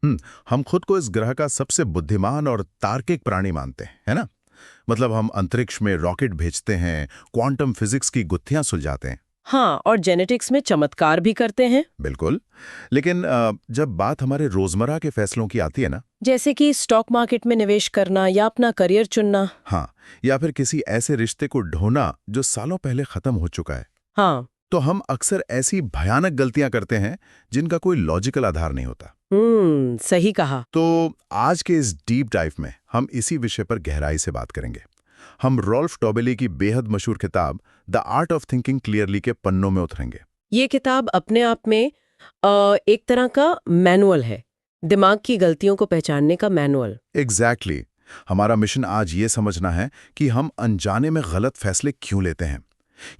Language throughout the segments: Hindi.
हम खुद को इस ग्रह का सबसे बुद्धिमान और तार्किक प्राणी मानते हैं, है ना? मतलब हम अंतरिक्ष में रॉकेट भेजते हैं, क्वांटम फिजिक्स की गुत्थियां सुलझाते हैं। हाँ, और जेनेटिक्स में चमत्कार भी करते हैं। बिल्कुल। लेकिन जब बात हमारे रोजमर्रा के फैसलों की आती है ना। जैसे कि स्टॉक मार्केट में निवेश करना या अपना करियर चुनना। हाँ, या फिर किसी ऐसे रिश्ते को ढोना जो सालों पहले खत्म हो चुका है, हाँ। तो हम अक्सर ऐसी भयानक गलतियां करते हैं जिनका कोई लॉजिकल आधार नहीं होता। सही कहा। तो आज के इस डीप डाइव में हम इसी विषय पर गहराई से बात करेंगे। हम रॉल्फ टॉबेली की बेहद मशहूर किताब the art of thinking clearly के पन्नों में उतरेंगे। ये किताब अपने आप में एक तरह का मैनुअल है, दिमाग की गलतियों को पहचानने का मैनुअल। एग्जैक्टली। हमारा मिशन आज ये समझना है कि हम अनजाने में गलत फैसले क्यों लेते हैं।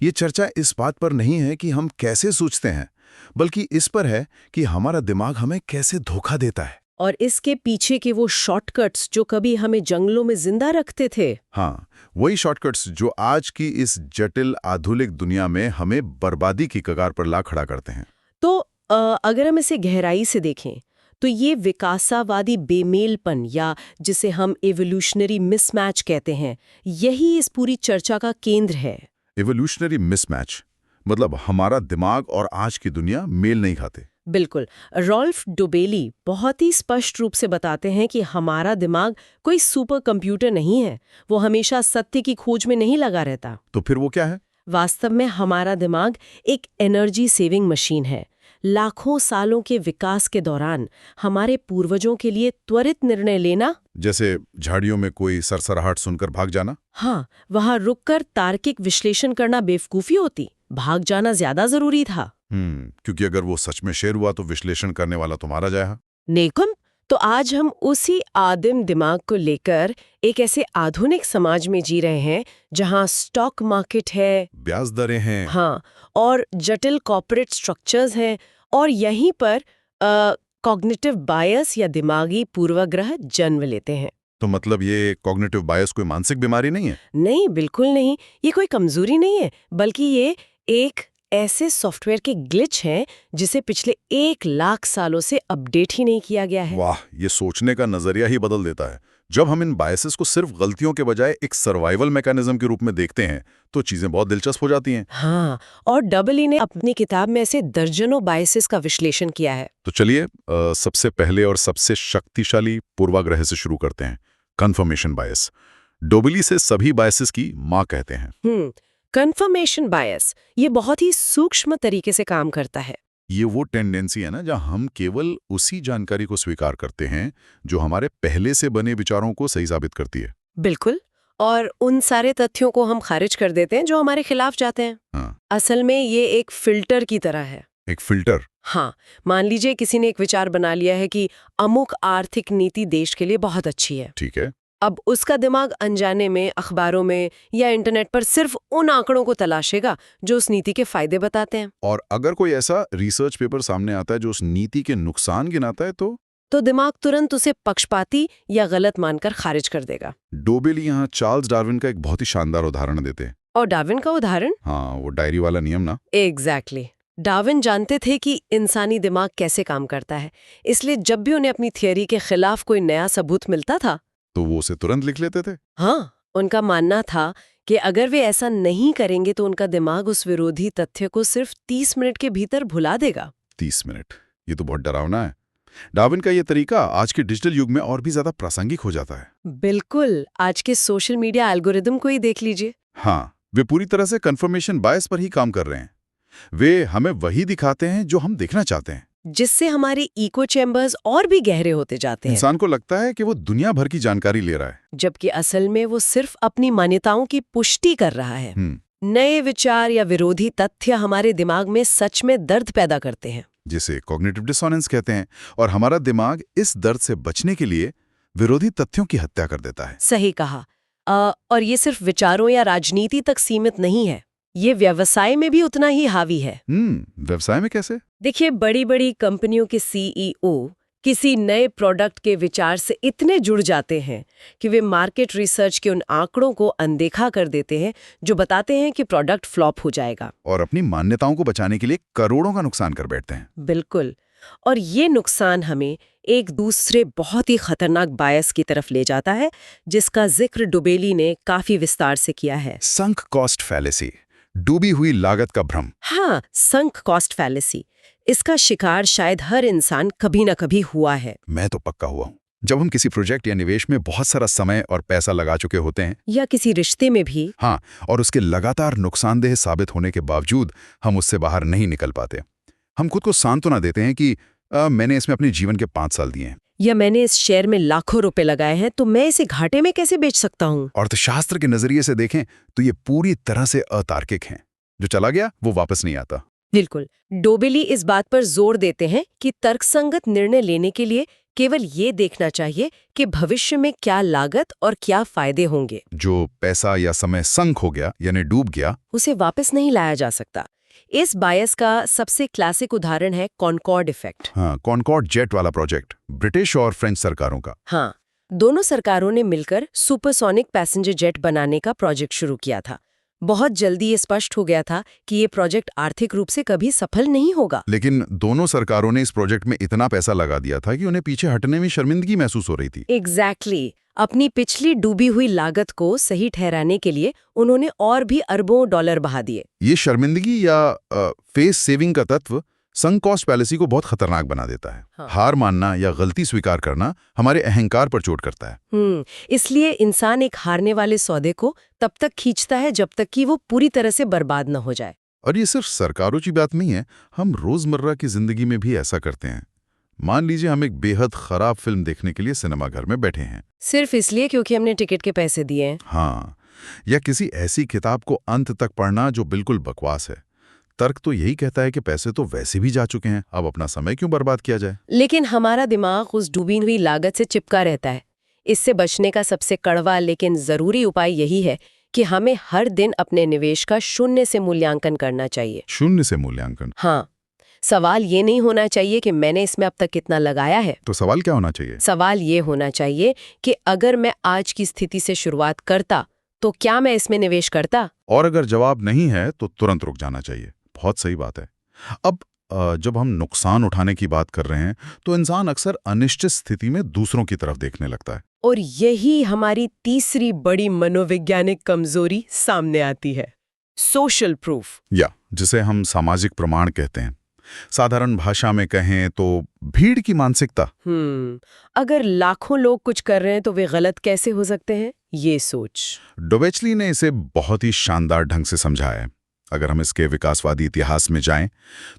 ये चर्चा इस बात पर नहीं है कि हम कैसे सोचते हैं, बल्कि इस पर है कि हमारा दिमाग हमें कैसे धोखा देता है। और इसके पीछे के वो शॉर्टकट्स जो कभी हमें जंगलों में जिंदा रखते थे। हाँ, वही शॉर्टकट्स जो आज की इस जटिल आधुनिक दुनिया में हमें बर्बादी की कगार पर ला खड़ा करते हैं। तो अगर हम इसे गहराई से देखें तो ये विकासावादी बेमेलपन या जिसे हम एवोल्यूशनरी मिसमैच कहते हैं, यही इस पूरी चर्चा का केंद्र है। इवोल्यूशनरी मिसमैच मतलब हमारा दिमाग और आज की दुनिया मेल नहीं खाते। बिल्कुल। रॉल्फ डोबेली बहुत ही स्पष्ट रूप से बताते हैं कि हमारा दिमाग कोई सुपर कंप्यूटर नहीं है, वो हमेशा सत्य की खोज में नहीं लगा रहता। तो फिर वो क्या है? वास्तव में हमारा दिमाग एक एनर्जी सेविंग मशीन है। लाखों सालों के विकास के दौरान हमारे पूर्वजों के लिए त्वरित निर्णय लेना, जैसे झाड़ियों में कोई सरसराहट सुनकर भाग जाना। हाँ, वहां रुककर तार्किक विश्लेषण करना बेवकूफी होती, भाग जाना ज्यादा जरूरी था। क्योंकि अगर वो सच में शेर हुआ तो विश्लेषण करने वाला तो मारा जाएगा। नेकुम। तो आज हम उसी आदिम दिमाग को लेकर एक ऐसे आधुनिक समाज में जी रहे हैं जहां स्टॉक मार्केट है, ब्याज दरें हैं। हाँ, और जटिल कॉर्पोरेट स्ट्रक्चर्स हैं, और यहीं पर कॉग्निटिव बायस या दिमागी पूर्वाग्रह जन्म लेते हैं। तो मतलब ये कॉग्निटिव बायस कोई मानसिक बीमारी नहीं है? नहीं, बिल्कुल नहीं। ये कोई कमजोरी नहीं है, बल्कि ये एक ऐसे सॉफ्टवेयर के ग्लिच हैं जिसे पिछले 1 लाख सालों से अपडेट ही नहीं किया गया है। वाह, ये सोचने का नजरिया ही बदल देता है। जब हम इन बायसेस को सिर्फ गलतियों के बजाय एक सर्वाइवल मैकेनिज्म के रूप में देखते हैं तो चीजें बहुत दिलचस्प हो जाती हैं। हाँ, और डबल ई ने अपनी किताब में ऐसे दर्जनों बायसेस का विश्लेषण किया है। तो चलिए सबसे पहले और सबसे शक्तिशाली पूर्वाग्रह से शुरू करते हैं, कन्फर्मेशन बायस। डोबली से सभी बायसेस की माँ कहते हैं। कन्फर्मेशन बायस ये बहुत ही सूक्ष्म तरीके से काम करता है। ये वो टेंडेंसी है ना जहाँ हम केवल उसी जानकारी को स्वीकार करते हैं जो हमारे पहले से बने विचारों को सही साबित करती है। बिल्कुल। और उन सारे तथ्यों को हम खारिज कर देते हैं जो हमारे खिलाफ जाते हैं। हाँ। असल में ये एक फिल्टर की तरह है। एक फिल्टर? हाँ, मान लीजिए किसी ने एक विचार बना लिया है कि अमुक आर्थिक नीति देश के लिए बहुत अच्छी है। ठीक है। अब उसका दिमाग अनजाने में अखबारों में या इंटरनेट पर सिर्फ उन आंकड़ों को तलाशेगा जो उस नीति के फायदे बताते हैं। और अगर कोई ऐसा रिसर्च पेपर सामने आता है जो उस नीति के नुकसान गिनाता है तो दिमाग तुरंत उसे पक्षपाती या गलत मानकर खारिज कर देगा। डोबेली यहाँ चार्ल्स डार्विन का एक बहुत ही शानदार उदाहरण देते हैं। और डार्विन का उदाहरण? हाँ, वो डायरी वाला नियम ना। एग्जैक्टली। डार्विन जानते थे कि इंसानी दिमाग कैसे काम करता है, इसलिए जब भी उन्हें अपनी थियरी के खिलाफ कोई नया सबूत मिलता था तो वो उसे तुरंत लिख लेते थे। हाँ, उनका मानना था कि अगर वे ऐसा नहीं करेंगे तो उनका दिमाग उस विरोधी तथ्य को सिर्फ 30 मिनट के भीतर भुला देगा। 30 मिनट, ये तो बहुत डरावना है। डार्विन का ये तरीका आज के डिजिटल युग में और भी ज्यादा प्रासंगिक हो जाता है। बिल्कुल, आज के सोशल मीडिया एल्गोरिदम को ही देख लीजिए। हाँ, वे पूरी तरह से कन्फर्मेशन बायस पर ही काम कर रहे हैं। वे हमें वही दिखाते हैं जो हम देखना चाहते हैं, जिससे हमारे इको चैम्बर्स और भी गहरे होते जाते हैं। इंसान को लगता है कि वो दुनिया भर की जानकारी ले रहा है, जबकि असल में वो सिर्फ अपनी मान्यताओं की पुष्टि कर रहा है। नए विचार या विरोधी तथ्य हमारे दिमाग में सच में दर्द पैदा करते हैं, जिसे कॉग्निटिव डिसोनेंस कहते हैं, और हमारा दिमाग इस दर्द से बचने के लिए विरोधी तथ्यों की हत्या कर देता है। सही कहा। और ये सिर्फ विचारों या राजनीति तक सीमित नहीं है, ये व्यवसाय में भी उतना ही हावी है। व्यवसाय में कैसे? देखिए, बड़ी बड़ी कंपनियों के सीईओ किसी नए प्रोडक्ट के विचार से इतने जुड़ जाते हैं कि वे मार्केट रिसर्च के उन आंकड़ों को अनदेखा कर देते हैं जो बताते हैं कि प्रोडक्ट फ्लॉप हो जाएगा, और अपनी मान्यताओं को बचाने के लिए करोड़ों का नुकसान कर बैठते हैं। बिल्कुल। और ये नुकसान हमें एक दूसरे बहुत ही खतरनाक बायस की तरफ ले जाता है, जिसका जिक्र डुबेली ने काफी विस्तार से किया है। संक कॉस्ट फैलेसी, डूबी हुई लागत का भ्रम। हाँ, संक कॉस्ट फैलेसी। इसका शिकार शायद हर इंसान कभी न कभी हुआ है। मैं तो पक्का हुआ हूं। जब हम किसी प्रोजेक्ट या निवेश में बहुत सारा समय और पैसा लगा चुके होते हैं, या किसी रिश्ते में भी। हाँ, और उसके लगातार नुकसानदेह साबित होने के बावजूद हम उससे बाहर नहीं निकल पाते। हम खुद को सांत्वना देते हैं कि मैंने इसमें अपने जीवन के 5 साल दिए हैं, या मैंने इस शेयर में लाखों रुपए लगाए हैं, तो मैं इसे घाटे में कैसे बेच सकता हूँ। अर्थशास्त्र के नजरिए से देखें तो ये पूरी तरह से अतार्किक हैं। जो चला गया वो वापस नहीं आता। बिल्कुल। डोबेली इस बात पर जोर देते हैं कि तर्कसंगत निर्णय लेने के लिए केवल ये देखना चाहिए कि भविष्य में क्या लागत और क्या फायदे होंगे। जो पैसा या समय संक हो गया यानी डूब गया, उसे वापस नहीं लाया जा सकता। इस बायस का सबसे क्लासिक उदाहरण है कॉनकॉर्ड इफेक्ट। हाँ, कॉनकॉर्ड जेट वाला प्रोजेक्ट ब्रिटिश और फ्रेंच सरकारों का। हाँ, दोनों सरकारों ने मिलकर सुपरसोनिक पैसेंजर जेट बनाने का प्रोजेक्ट शुरू किया था। बहुत जल्दी ये स्पष्ट हो गया था कि ये प्रोजेक्ट आर्थिक रूप से कभी सफल नहीं होगा। लेकिन दोनों सरकारों ने इस प्रोजेक्ट में इतना पैसा लगा दिया था कि उन्हें पीछे हटने में शर्मिंदगी महसूस हो रही थी। एग्जैक्टली। अपनी पिछली डूबी हुई लागत को सही ठहराने के लिए उन्होंने और भी अरबों डॉलर बहा दिए। ये शर्मिंदगी या फेस सेविंग का तत्व संक कॉस्ट पॉलिसी को बहुत खतरनाक बना देता है। हाँ। हार मानना या गलती स्वीकार करना हमारे अहंकार पर चोट करता है। इसलिए इंसान एक हारने वाले सौदे को तब तक खींचता है जब तक कि वो पूरी तरह से बर्बाद न हो जाए। और ये सिर्फ सरकारों की बात नहीं है, हम रोजमर्रा की जिंदगी में भी ऐसा करते हैं। मान लीजिए हम एक बेहद खराब फिल्म देखने के लिए सिनेमाघर में बैठे हैं, सिर्फ इसलिए क्योंकि हमने टिकट के पैसे दिए हैं। हाँ, या किसी ऐसी किताब को अंत तक पढ़ना जो बिल्कुल बकवास है। तर्क तो यही कहता है कि पैसे तो वैसे भी जा चुके हैं, अब अपना समय क्यों बर्बाद किया जाए। लेकिन हमारा दिमाग उस डूबी हुई लागत से चिपका रहता है। इससे बचने का सबसे कड़वा लेकिन जरूरी उपाय यही है कि हमें हर दिन अपने निवेश का 0 से मूल्यांकन करना चाहिए। 0 से मूल्यांकन? हाँ, सवाल ये नहीं होना चाहिए कि मैंने इसमें अब तक कितना लगाया है। तो सवाल क्या होना चाहिए? सवाल ये होना चाहिए कि अगर मैं आज की स्थिति से शुरुआत करता तो क्या मैं इसमें निवेश करता? और अगर जवाब नहीं है तो तुरंत रुक जाना चाहिए। बहुत सही बात है। अब जब हम नुकसान उठाने की बात कर रहे हैं तो इंसान अक्सर अनिश्चित स्थिति में दूसरों की तरफ देखने लगता है। और यही हमारी तीसरी बड़ी मनोवैज्ञानिक कमजोरी सामने आती है, सोशल प्रूफ, या जिसे हम सामाजिक प्रमाण कहते हैं। साधारण भाषा में कहें तो भीड़ की मानसिकता। अगर लाखों लोग कुछ कर रहे हैं तो वे गलत कैसे हो सकते हैं, ये सोच। डोबेचली ने इसे बहुत ही शानदार ढंग से समझाया है। अगर हम इसके विकासवादी इतिहास में जाएं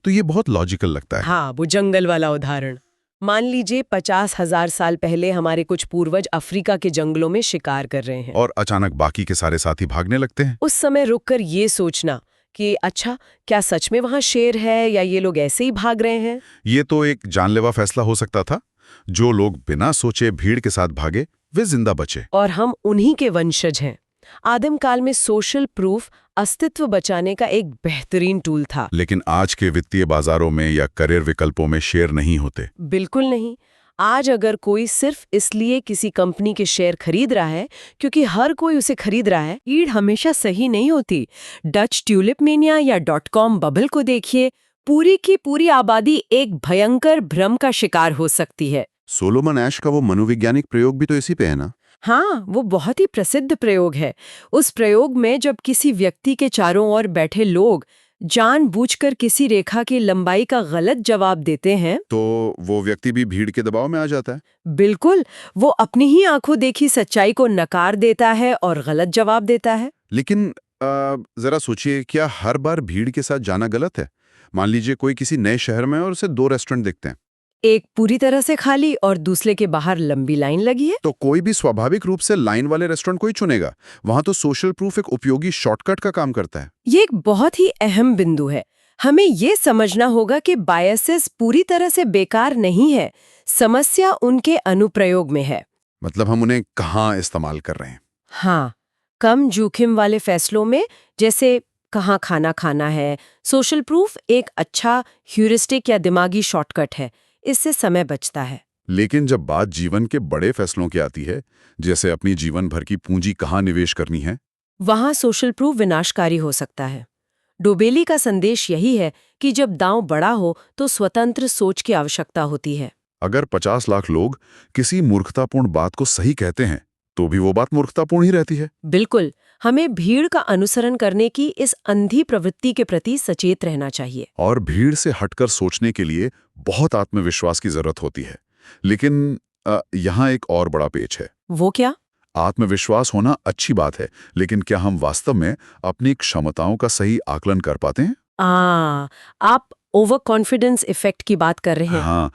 तो ये बहुत लॉजिकल लगता है। हाँ, वो जंगल वाला उदाहरण। मान लीजिए 50,000 साल पहले हमारे कुछ पूर्वज अफ्रीका के जंगलों में शिकार कर रहे हैं और अचानक बाकी के सारे साथी भागने लगते हैं। उस समय रुककर ये सोचना कि अच्छा, क्या सच में वहां शेर है या ये लोग ऐसे ही भाग रहे हैं? ये तो एक जानलेवा फैसला हो सकता था। जो लोग बिना सोचे भीड़ के साथ भागे वे जिंदा बचे। और हम उन्हीं के वंशज हैं। आदिम काल में सोशल प्रूफ अस्तित्व बचाने का एक बेहतरीन टूल था। लेकिन आज के वित्तीय बाजारों में या करियर विकल्पों में शेयर नहीं होते। बिल्कुल नहीं। आज अगर कोई सिर्फ इसलिए किसी कंपनी के शेयर खरीद रहा है क्योंकि हर कोई उसे खरीद रहा है, ईड हमेशा सही नहीं होती। डच ट्यूलिप मेनिया या .com बबल को देखिए, पूरी की पूरी आबादी एक भयंकर भ्रम का शिकार हो सकती है। सोलोमन ऐश का वो मनोवैज्ञानिक प्रयोग भी तो इसी पे है ना? हाँ, वो बहुत ही प्रसिद्ध प्रयोग है। उस प्रयोग में जब किसी व्यक्ति के चारों ओर बैठे लोग जानबूझकर किसी रेखा की लंबाई का गलत जवाब देते हैं तो वो व्यक्ति भी भीड़ के दबाव में आ जाता है। बिल्कुल, वो अपनी ही आंखों देखी सच्चाई को नकार देता है और गलत जवाब देता है। लेकिन जरा सोचिए, क्या हर बार भीड़ के साथ जाना गलत है? मान लीजिए कोई किसी नए शहर में और उसे 2 रेस्टोरेंट दिखते हैं, एक पूरी तरह से खाली और दूसरे के बाहर लंबी लाइन लगी है। तो कोई भी स्वाभाविक रूप से लाइन वाले रेस्टोरेंट को ही चुनेगा। वहां तो सोशल प्रूफ एक उपयोगी शॉर्टकट का काम करता है। ये एक बहुत ही अहम बिंदु है। हमें ये समझना होगा कि बायसेस पूरी तरह से बेकार नहीं है, समस्या उनके अनुप्रयोग में है। मतलब हम उन्हें कहाँ इस्तेमाल कर रहे हैं। हाँ, कम जोखिम वाले फैसलों में, जैसे कहाँ खाना खाना है, सोशल प्रूफ एक अच्छा ह्यूरिस्टिक या दिमागी शॉर्टकट है। इससे समय बचता है। लेकिन जब बात जीवन के बड़े फैसलों की आती है, जैसे अपनी जीवन भर की पूंजी कहाँ निवेश करनी है, वहां सोशल प्रूफ विनाशकारी हो सकता है। डोबेली का संदेश यही है कि जब दांव बड़ा हो तो स्वतंत्र सोच की आवश्यकता होती है। अगर 50 लाख लोग किसी मूर्खतापूर्ण बात को सही कहते हैं तो भी वो बात मूर्खतापूर्ण ही रहती है। बिल्कुल, हमें भीड़ का अनुसरण करने की इस अंधी प्रवृत्ति के प्रति सचेत रहना चाहिए। और भीड़ से हटकर सोचने के लिए बहुत आत्मविश्वास की जरूरत होती है। लेकिन यहाँ एक और बड़ा पेच है। वो क्या? आत्मविश्वास होना अच्छी बात है, लेकिन क्या हम वास्तव में अपनी क्षमताओं का सही आकलन कर पाते हैं? आप ओवर कॉन्फिडेंस इफेक्ट की बात कर रहे हैं। हाँ,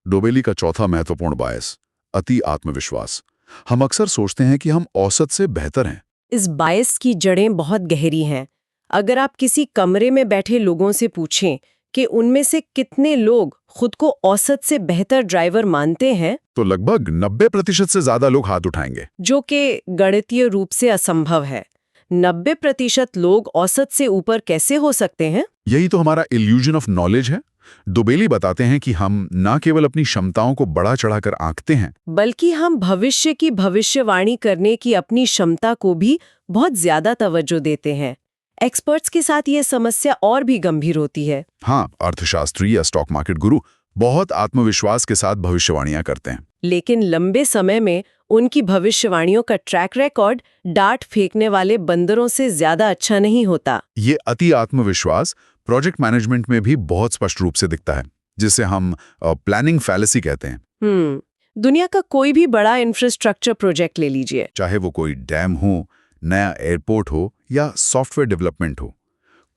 डोबेली का चौथा महत्वपूर्ण बायस, अति आत्मविश्वास। हम अक्सर सोचते हैं कि हम औसत से बेहतर हैं। इस बायस की जड़ें बहुत गहरी हैं। अगर आप किसी कमरे में बैठे लोगों से पूछें कि उनमें से कितने लोग खुद को औसत से बेहतर ड्राइवर मानते हैं, तो लगभग 90% से ज्यादा लोग हाथ उठाएंगे। जो कि गणितीय रूप से असंभव है। 90% लोग औसत से ऊपर कैसे हो सकते हैं? यही तो हमारा इल्यूजन ऑफ नॉलेज है। डोबेली बताते हैं कि हम न केवल अपनी क्षमताओं को बढ़ा चढ़ाकर आंकते हैं, बल्कि हम भविष्य की भविष्यवाणी करने की अपनी क्षमता को भी बहुत ज्यादा तवज्जो देते हैं। एक्सपर्ट्स के साथ ये समस्या और भी गंभीर होती है। हाँ, अर्थशास्त्री या स्टॉक मार्केट गुरु बहुत आत्मविश्वास के साथ भविष्यवाणियां करते हैं, लेकिन लंबे समय में उनकी भविष्यवाणियों का ट्रैक रिकॉर्ड डांट फेंकने वाले बंदरों से ज्यादा अच्छा नहीं होता। ये अति आत्मविश्वास प्रोजेक्ट मैनेजमेंट में भी बहुत स्पष्ट रूप से दिखता है, जिसे हम प्लानिंग फैलेसी कहते हैं। दुनिया का कोई भी बड़ा इंफ्रास्ट्रक्चर प्रोजेक्ट ले लीजिए, चाहे वो कोई डैम हो, नया एयरपोर्ट हो या सॉफ्टवेयर डेवलपमेंट हो,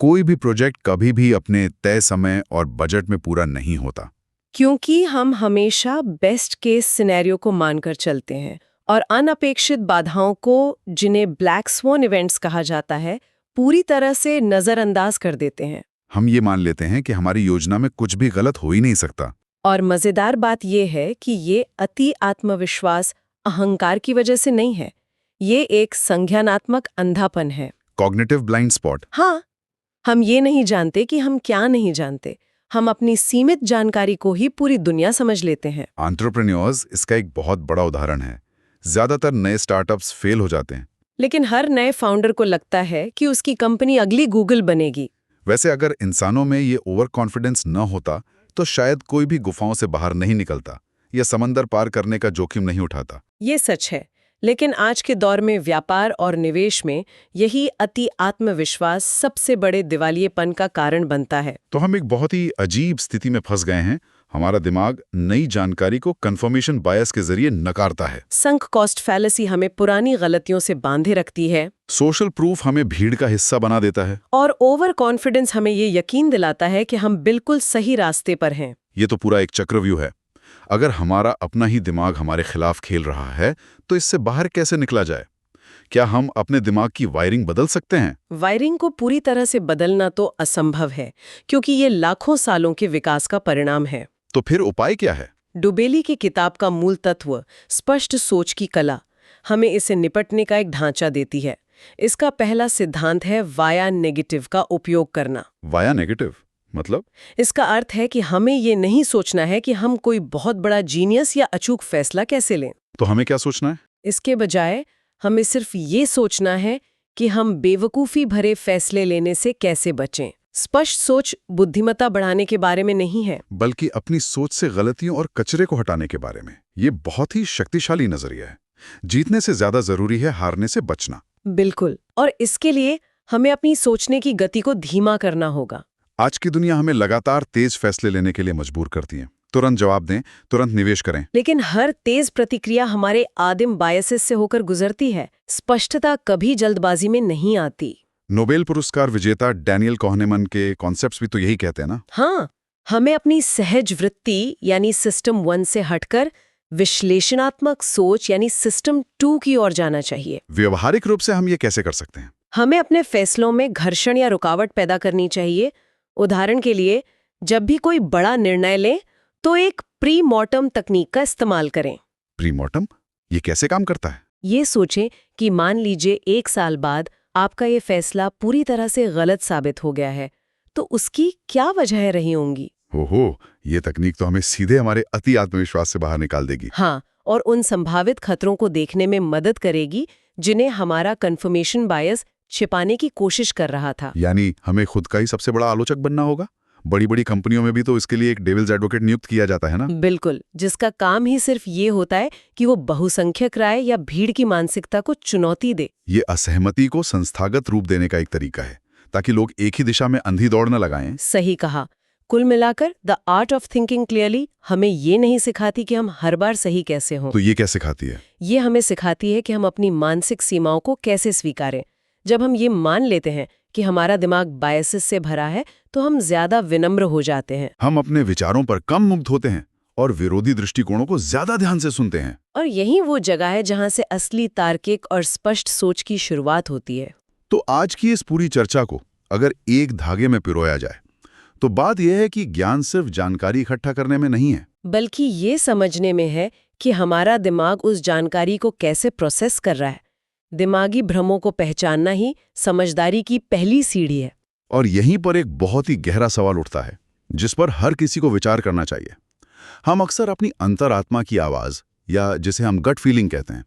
कोई भी प्रोजेक्ट कभी भी अपने तय समय और बजट में पूरा नहीं होता। क्योंकि हम हमेशा बेस्ट केस सिनेरियो को मानकर चलते हैं और अनअपेक्षित बाधाओं को, जिन्हें ब्लैक स्वॉन इवेंट्स कहा जाता है, पूरी तरह से नजरअंदाज कर देते हैं। हम ये मान लेते हैं कि हमारी योजना में कुछ भी गलत हो ही नहीं सकता। और मजेदार बात यह है कि ये अति आत्मविश्वास अहंकार की वजह से नहीं है, ये एक संज्ञानात्मक अंधापन है। Cognitive blind spot. हाँ, हम ये नहीं जानते कि हम क्या नहीं जानते। हम अपनी सीमित जानकारी को ही पूरी दुनिया समझ लेते हैं। एंटरप्रेन्योर्स इसका एक बहुत बड़ा उदाहरण है। ज्यादातर नए स्टार्टअप्स फेल हो जाते हैं, लेकिन हर नए फाउंडर को लगता है कि उसकी कंपनी अगली गूगल बनेगी। वैसे अगर इंसानों में ये ओवर कॉन्फिडेंस न होता तो शायद कोई भी गुफाओं से बाहर नहीं निकलता या समंदर पार करने का जोखिम नहीं उठाता। ये सच है, लेकिन आज के दौर में व्यापार और निवेश में यही अति आत्मविश्वास सबसे बड़े दिवालियेपन का कारण बनता है। तो हम एक बहुत ही अजीब स्थिति में फंस गए हैं। हमारा दिमाग नई जानकारी को कंफर्मेशन बायस के जरिए नकारता है। संक कॉस्ट फैलेसी हमें पुरानी गलतियों से बांधे रखती है। सोशल प्रूफ हमें भीड़ का हिस्सा बना देता है। और ओवर कॉन्फिडेंस हमें ये यकीन दिलाता है कि हम बिल्कुल सही रास्ते पर हैं। ये तो पूरा एक चक्रव्यूह है। अगर हमारा अपना ही दिमाग हमारे खिलाफ खेल रहा है तो इससे बाहर कैसे निकला जाए? क्या हम अपने दिमाग की वायरिंग बदल सकते हैं? वायरिंग को पूरी तरह से बदलना तो असंभव है, क्योंकि ये लाखों सालों के विकास का परिणाम है। तो फिर उपाय क्या है? डोबेली की किताब का मूल तत्व, स्पष्ट सोच की कला, हमें इसे निपटने का एक ढांचा देती है। इसका पहला सिद्धांत है वाया नेगेटिव का उपयोग करना। वाया नेगेटिव मतलब? इसका अर्थ है कि हमें ये नहीं सोचना है कि हम कोई बहुत बड़ा जीनियस या अचूक फैसला कैसे लें। तो हमें क्या सोचना है? इसके बजाय हमें सिर्फ ये सोचना है कि हम बेवकूफ़ी भरे फैसले लेने से कैसे बचें। स्पष्ट सोच बुद्धिमत्ता बढ़ाने के बारे में नहीं है, बल्कि अपनी सोच से गलतियों और कचरे को हटाने के बारे में। ये बहुत ही शक्तिशाली नजरिया है। जीतने से ज्यादा जरूरी है हारने से बचना। बिल्कुल। और इसके लिए हमें अपनी सोचने की गति को धीमा करना होगा। आज की दुनिया हमें लगातार तेज फैसले लेने के लिए मजबूर करती है। तुरंत जवाब दें, तुरंत निवेश करें। लेकिन हर तेज प्रतिक्रिया हमारे आदिम बायसेस से होकर गुजरती है। स्पष्टता कभी जल्दबाजी में नहीं आती। नोबेल पुरस्कार विजेता डैनियल कहनेमन के कॉन्सेप्ट्स भी तो यही कहते हैं ना? हाँ, हमें अपनी सहज वृत्ति यानी सिस्टम 1 से हटकर विश्लेषणात्मक सोच यानी सिस्टम 2 की ओर जाना चाहिए। व्यवहारिक रूप से हम ये कैसे कर सकते हैं? हमें अपने फैसलों में घर्षण या रुकावट पैदा करनी चाहिए। उदाहरण के लिए, जब भी कोई बड़ा निर्णय लें तो एक प्री मॉर्टम तकनीक का इस्तेमाल करें। Pre mortem? ये कैसे काम करता है? ये सोचें कि मान लीजिए 1 साल बाद आपका ये फैसला पूरी तरह से गलत साबित हो गया है, तो उसकी क्या वजह रही होंगी? ओहो, ये तकनीक तो हमें सीधे हमारे अति आत्मविश्वास से बाहर निकाल देगी। हाँ, और उन संभावित खतरों को देखने में मदद करेगी जिन्हें हमारा कन्फर्मेशन बायस छिपाने की कोशिश कर रहा था। यानी हमें खुद का ही सबसे बड़ा आलोचक बनना होगा, बड़ी बड़ी कंपनियों में भी तो इसके लिए एक डेविल्स एडवोकेट नियुक्त किया जाता है ना। बिल्कुल, जिसका काम ही सिर्फ ये होता है कि वो बहुसंख्यक राय या भीड़ की मानसिकता को चुनौती दे। ये असहमति को संस्थागत रूप देने का एक तरीका है, ताकि लोग एक ही दिशा में अंधी दौड़ न लगाएं। सही कहा। कुल मिलाकर the art of thinking clearly हमें ये नहीं सिखाती कि हम हर बार सही कैसे हों। तो ये क्या सिखाती है? ये हमें सिखाती है कि हम अपनी मानसिक सीमाओं को कैसे स्वीकारें। जब हम ये मान लेते हैं कि हमारा दिमाग बायसेस से भरा है, तो हम ज्यादा विनम्र हो जाते हैं। हम अपने विचारों पर कम मुग्ध होते हैं और विरोधी दृष्टिकोणों को ज्यादा ध्यान से सुनते हैं। और यही वो जगह है जहां से असली तार्किक और स्पष्ट सोच की शुरुआत होती है। तो आज की इस पूरी चर्चा को अगर एक धागे में पिरोया जाए, तो बात यह है कि ज्ञान सिर्फ जानकारी इकट्ठा करने में नहीं है, बल्कि ये समझने में है कि हमारा दिमाग उस जानकारी को कैसे प्रोसेस कर रहा है। दिमागी भ्रमों को पहचानना ही समझदारी की पहली सीढ़ी है। और यहीं पर एक बहुत ही गहरा सवाल उठता है, जिस पर हर किसी को विचार करना चाहिए। हम अक्सर अपनी अंतरात्मा की आवाज, या जिसे हम गट फीलिंग कहते हैं,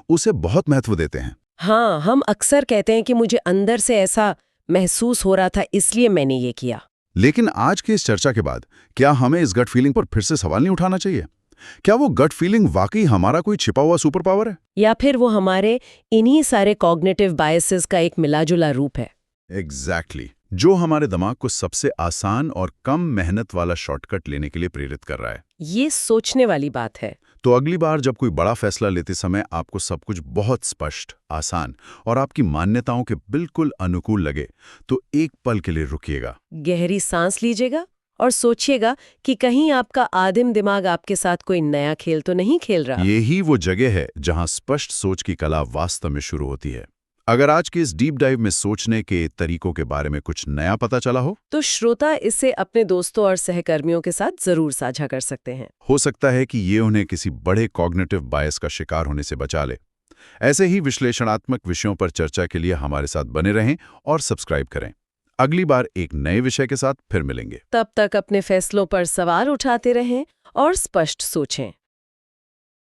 उसे बहुत महत्व देते हैं। हाँ, हम अक्सर कहते हैं कि मुझे अंदर से ऐसा महसूस हो रहा था, इसलिए मैंने ये किया। लेकिन आज की इस चर्चा के बाद क्या हमें इस गट फीलिंग पर फिर से सवाल नहीं उठाना चाहिए? क्या वो गट फीलिंग वाकई हमारा कोई छिपा हुआ सुपर पावर है, या फिर वो हमारे इन्हीं सारे कॉग्निटिव बायसेस का एक मिलाजुला रूप है? एग्जैक्टली, जो हमारे दिमाग को सबसे आसान और कम मेहनत वाला शॉर्टकट लेने के लिए प्रेरित कर रहा है। ये सोचने वाली बात है। तो अगली बार जब कोई बड़ा फैसला लेते समय आपको सब कुछ बहुत स्पष्ट, आसान और आपकी मान्यताओं के बिल्कुल अनुकूल लगे, तो एक पल के लिए रुकिएगा, गहरी सांस लीजिएगा और सोचिएगा कि कहीं आपका आदिम दिमाग आपके साथ कोई नया खेल तो नहीं खेल रहा। यही वो जगह है जहां स्पष्ट सोच की कला वास्तव में शुरू होती है। अगर आज के इस डीप डाइव में सोचने के तरीकों के बारे में कुछ नया पता चला हो, तो श्रोता इसे अपने दोस्तों और सहकर्मियों के साथ जरूर साझा कर सकते हैं। हो सकता है कि ये उन्हें किसी बड़े कॉग्निटिव बायस का शिकार होने से बचा ले। ऐसे ही विश्लेषणात्मक विषयों पर चर्चा के लिए हमारे साथ बने रहें और सब्सक्राइब करें। अगली बार एक नए विषय के साथ फिर मिलेंगे। तब तक अपने फैसलों पर सवाल उठाते रहें और स्पष्ट सोचें।